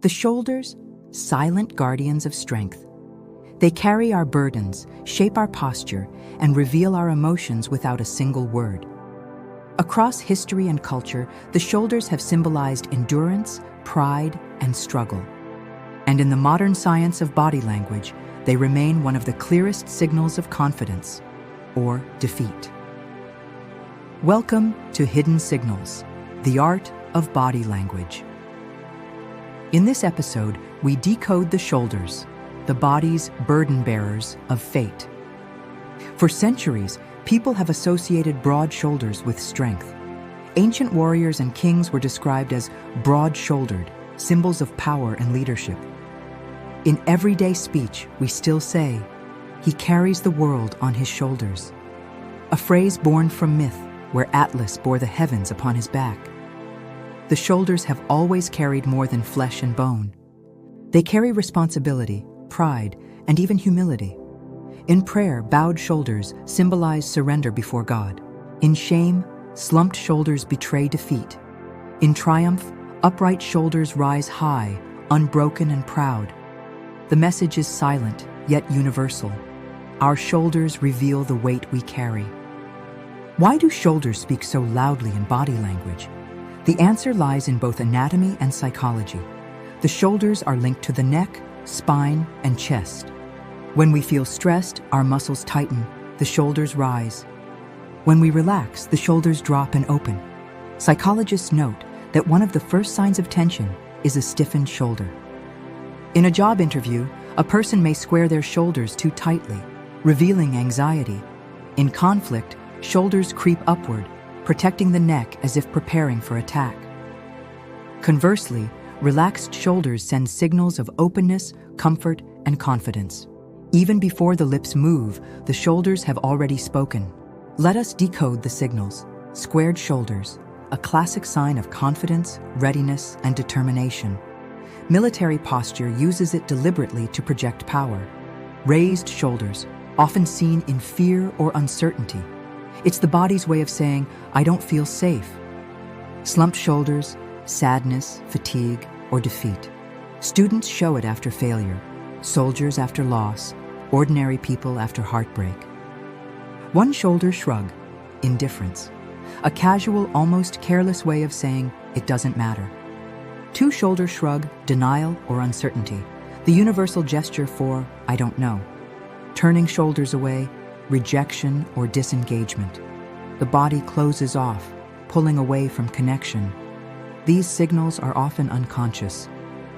The shoulders, silent guardians of strength. They carry our burdens, shape our posture, and reveal our emotions without a single word. Across history and culture, the shoulders have symbolized endurance, pride, and struggle. And in the modern science of body language, they remain one of the clearest signals of confidence or defeat. Welcome to Hidden Signals, the art of body language. In this episode, we decode the shoulders, the body's burden bearers of fate. For centuries, people have associated broad shoulders with strength. Ancient warriors and kings were described as broad-shouldered, symbols of power and leadership. In everyday speech, we still say, "He carries the world on his shoulders," a phrase born from myth where Atlas bore the heavens upon his back. The shoulders have always carried more than flesh and bone. They carry responsibility, pride, and even humility. In prayer, bowed shoulders symbolize surrender before God. In shame, slumped shoulders betray defeat. In triumph, upright shoulders rise high, unbroken and proud. The message is silent, yet universal. Our shoulders reveal the weight we carry. Why do shoulders speak so loudly in body language? The answer lies in both anatomy and psychology. The shoulders are linked to the neck, spine, and chest. When we feel stressed, our muscles tighten, the shoulders rise. When we relax, the shoulders drop and open. Psychologists note that one of the first signs of tension is a stiffened shoulder. In a job interview, a person may square their shoulders too tightly, revealing anxiety. In conflict, shoulders creep upward, protecting the neck as if preparing for attack. Conversely, relaxed shoulders send signals of openness, comfort, and confidence. Even before the lips move, the shoulders have already spoken. Let us decode the signals. Squared shoulders, a classic sign of confidence, readiness, and determination. Military posture uses it deliberately to project power. Raised shoulders, often seen in fear or uncertainty. It's the body's way of saying, "I don't feel safe." Slumped shoulders, sadness, fatigue, or defeat. Students show it after failure, soldiers after loss, ordinary people after heartbreak. One shoulder shrug, indifference. A casual, almost careless way of saying, "It doesn't matter." Two shoulder shrug, denial or uncertainty. The universal gesture for, "I don't know." Turning shoulders away, rejection or disengagement. The body closes off, pulling away from connection. These signals are often unconscious,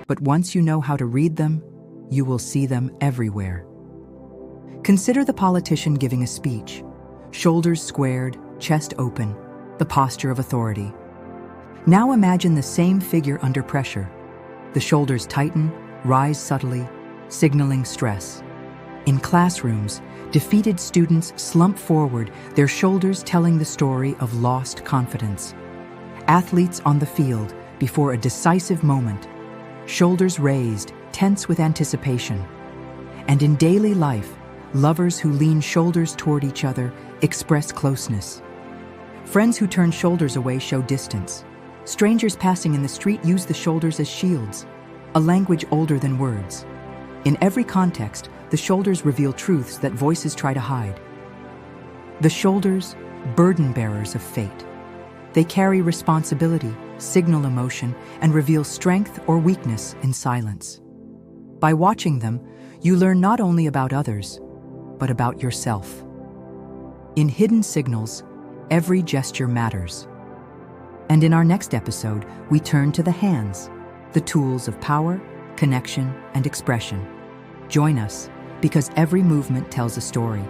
but once you know how to read them, you will see them everywhere. Consider the politician giving a speech. Shoulders squared, chest open, the posture of authority. Now imagine the same figure under pressure. The shoulders tighten, rise subtly, signaling stress. In classrooms, defeated students slump forward, their shoulders telling the story of lost confidence. Athletes on the field, before a decisive moment, shoulders raised, tense with anticipation. And in daily life, lovers who lean shoulders toward each other express closeness. Friends who turn shoulders away show distance. Strangers passing in the street use the shoulders as shields, a language older than words. In every context, the shoulders reveal truths that voices try to hide. The shoulders, burden bearers of fate. They carry responsibility, signal emotion, and reveal strength or weakness in silence. By watching them, you learn not only about others, but about yourself. In Hidden Signals, every gesture matters. And in our next episode, we turn to the hands, the tools of power, connection, and expression. Join us, because every movement tells a story.